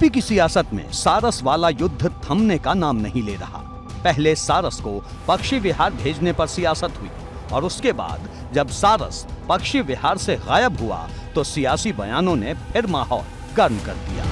UP की सियासत में सारस वाला युद्ध थमने का नाम नहीं ले रहा। पहले सारस को पक्षी विहार भेजने पर सियासत हुई और उसके बाद जब सारस पक्षी विहार से गायब हुआ तो सियासी बयानों ने फिर माहौल गर्म कर दिया।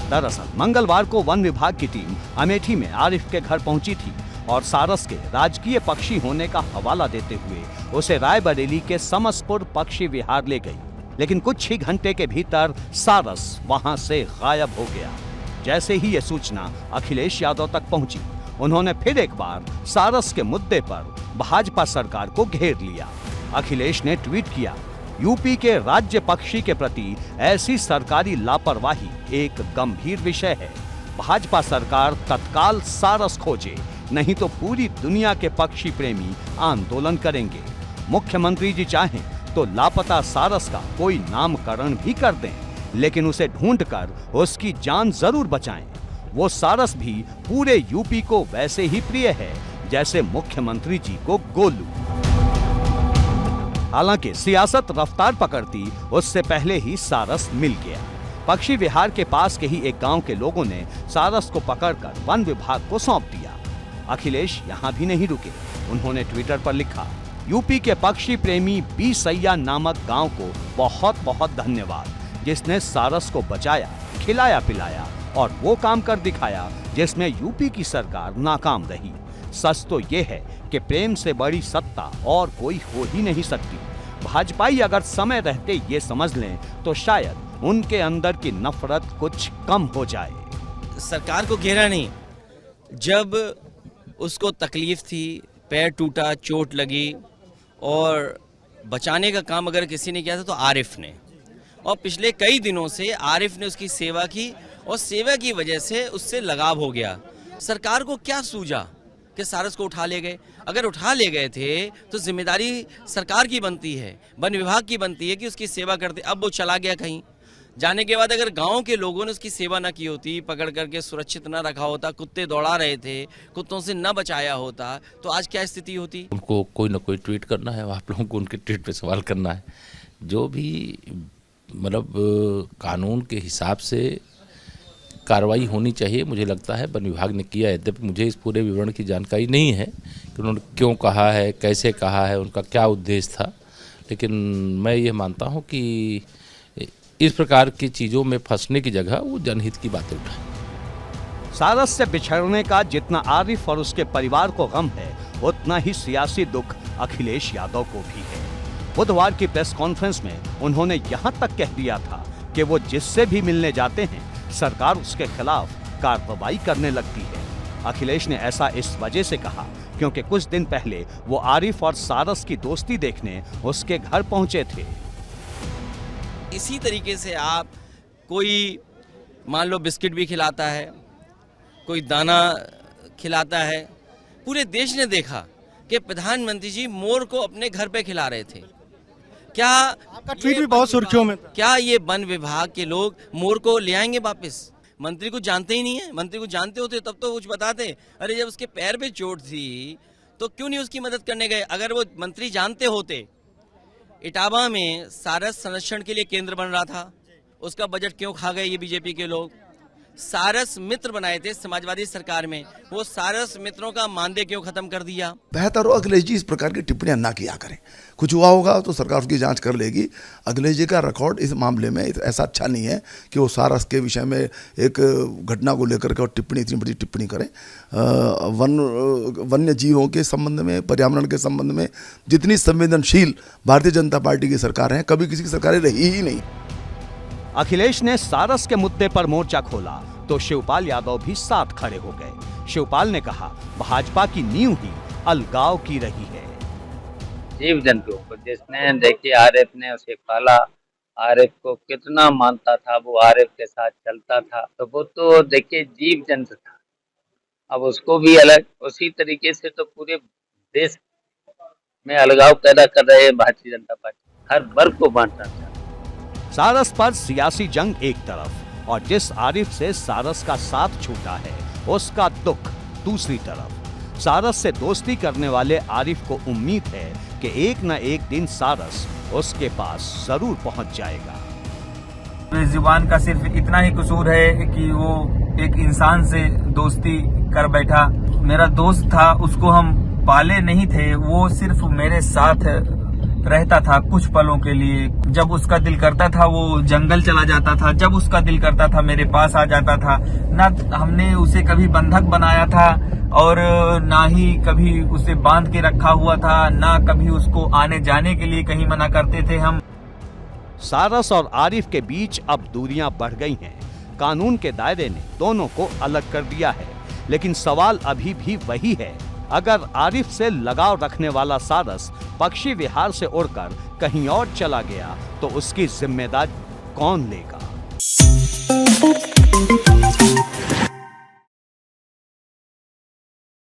दरअसल मंगलवार को वन विभाग की टीम अमेठी में आरिफ के घर पहुंची थी और सारस के राजकीय पक्षी होने का हवाला देते हुए उसे रायबरेली के समसपुर पक्षी विहार ले गई। लेकिन कुछ ही घंटे के भीतर सारस वहां से गायब हो गया। जैसे ही यह सूचना अखिलेश यादव तक पहुंची, उन्होंने फिर एक बार सारस के मुद्दे पर भाजपा सरकार को घेर लिया। अखिलेश ने ट्वीट किया, यूपी के राज्य पक्षी के प्रति ऐसी सरकारी लापरवाही एक गंभीर विषय है। भाजपा सरकार तत्काल सारस खोजे, नहीं तो पूरी दुनिया के पक्षी प्रेमी आंदोलन करेंगे। मुख्यमंत्री जी चाहें तो लापता सारस का कोई नामकरण भी कर दें, लेकिन उसे ढूंढकर उसकी जान जरूर बचाएं। वो सारस भी पूरे यूपी को वैसे ही प्रिय है जैसे मुख्यमंत्री जी को गोलू। हालांकि सियासत रफ्तार पकड़ती उससे पहले ही सारस मिल गया। पक्षी विहार के पास के ही एक गांव के लोगों ने सारस को पकड़कर वन विभाग को सौंप दिया। अखिलेश यहां भी नहीं रुके। उन्होंने ट्विटर पर लिखा, यूपी के पक्षी प्रेमी बी सैया नामक गांव को बहुत बहुत धन्यवाद, जिसने सारस को बचाया, खिलाया पिलाया और वो काम कर दिखाया जिसमें यूपी की सरकार नाकाम रही। सच तो ये है कि प्रेम से बड़ी सत्ता और कोई हो ही नहीं सकती। भाजपाई अगर समय रहते ये समझ लें तो शायद उनके अंदर की नफरत कुछ कम हो जाए। सरकार को घेरा नहीं, जब उसको तकलीफ थी, पैर टूटा, चोट लगी और बचाने का काम अगर किसी ने किया था तो आरिफ ने, और पिछले कई दिनों से आरिफ ने उसकी सेवा की और सेवा की वजह से उससे लगाव हो गया। सरकार को क्या सूझा कि सारस को उठा ले गए? अगर उठा ले गए थे तो जिम्मेदारी सरकार की बनती है, वन विभाग की बनती है कि उसकी सेवा करते। अब वो चला गया कहीं, जाने के बाद अगर गांव के लोगों ने उसकी सेवा न की होती, पकड़ करके सुरक्षित न रखा होता, कुत्ते दौड़ा रहे थे, कुत्तों से न बचाया होता, तो आज क्या स्थिति होती? उनको कोई ना कोई ट्वीट करना है, आप लोगों को उनके ट्वीट पे सवाल करना है। जो भी मतलब कानून के हिसाब से कार्रवाई होनी चाहिए, मुझे लगता है वन विभाग ने किया है। यद्यपि मुझे इस पूरे विवरण की जानकारी नहीं है कि उन्होंने क्यों कहा है, कैसे कहा है, उनका क्या उद्देश्य था, लेकिन मैं ये मानता हूँ कि इस प्रकार की चीज़ों में फंसने की जगह वो जनहित की बातें उठाएं। सारस से बिछड़ने का जितना आरिफ और उसके परिवार को गम है, उतना ही सियासी दुख अखिलेश यादव को भी है। बुधवार की प्रेस कॉन्फ्रेंस में उन्होंने यहां तक कह दिया था कि वो जिससे भी मिलने जाते हैं सरकार उसके खिलाफ कार्रवाई करने लगती है। अखिलेश ने ऐसा इस वजह से कहा क्योंकि कुछ दिन पहले वो आरिफ और सारस की दोस्ती देखने उसके घर पहुंचे थे। इसी तरीके से आप कोई मान लो बिस्किट भी खिलाता है, कोई दाना खिलाता है। पूरे देश ने देखा कि प्रधानमंत्री जी मोर को अपने घर पे खिला रहे थे। क्या आपका ट्वीट भी बहुत सुर्खियों में था। क्या ये वन विभाग के लोग मोर को ले आएंगे वापस? मंत्री को जानते ही नहीं है। मंत्री को जानते होते तब तो कुछ बताते। अरे जब उसके पैर पे चोट थी तो क्यों नहीं उसकी मदद करने गए? अगर वो मंत्री जानते होते, इटावा में सारस संरक्षण के लिए केंद्र बन रहा था, उसका बजट क्यों खा गए ये बीजेपी के लोग? सारस मित्र बनाए थे समाजवादी सरकार में, वो सारस मित्रों का मानदेय क्यों खत्म कर दिया? बेहतर हो अखिलेश जी इस प्रकार की टिप्पणियां ना किया करें। कुछ हुआ होगा तो सरकार उसकी जांच कर लेगी। अखिलेश जी का रिकॉर्ड इस मामले में ऐसा अच्छा नहीं है कि वो सारस के विषय में एक घटना को लेकर के और टिप्पणी, इतनी बड़ी टिप्पणी करें। वन्य जीवों के संबंध में, पर्यावरण के संबंध में जितनी संवेदनशील भारतीय जनता पार्टी की सरकार है, कभी किसी की सरकारें रही ही नहीं। अखिलेश ने सारस के मुद्दे पर मोर्चा खोला तो शिवपाल यादव भी साथ खड़े हो गए। शिवपाल ने कहा, भाजपा की नींव ही अलगाव की रही है। जीव जंतुओं को जिसने देखिए आरिफ ने उसे पाला, आरिफ को कितना मानता था, वो आरिफ के साथ चलता था, तो वो तो देखिए जीव जंतु था। अब उसको भी अलग, उसी तरीके से तो पूरे देश में अलगाव पैदा कर रहे हैं भारतीय जनता पार्टी, हर वर्ग को बांटना चाहती है। सारस पर सियासी जंग एक तरफ और जिस आरिफ से सारस का साथ छूटा है उसका दुख दूसरी तरफ। सारस से दोस्ती करने वाले आरिफ को उम्मीद है कि एक न एक दिन सारस उसके पास जरूर पहुंच जाएगा। जुबान का सिर्फ इतना ही कसूर है कि वो एक इंसान से दोस्ती कर बैठा। मेरा दोस्त था, उसको हम पाले नहीं थे, वो सिर्फ मेरे साथ रहता था कुछ पलों के लिए। जब उसका दिल करता था वो जंगल चला जाता था, जब उसका दिल करता था मेरे पास आ जाता था। ना हमने उसे कभी बंधक बनाया था और ना ही कभी उसे बांध के रखा हुआ था, ना कभी उसको आने जाने के लिए कहीं मना करते थे हम। सारस और आरिफ के बीच अब दूरियां बढ़ गई हैं। कानून के दायरे ने दोनों को अलग कर दिया है, लेकिन सवाल अभी भी वही है, अगर आरिफ से लगाव रखने वाला सारस पक्षी विहार से उड़कर कहीं और चला गया तो उसकी जिम्मेदारी कौन लेगा?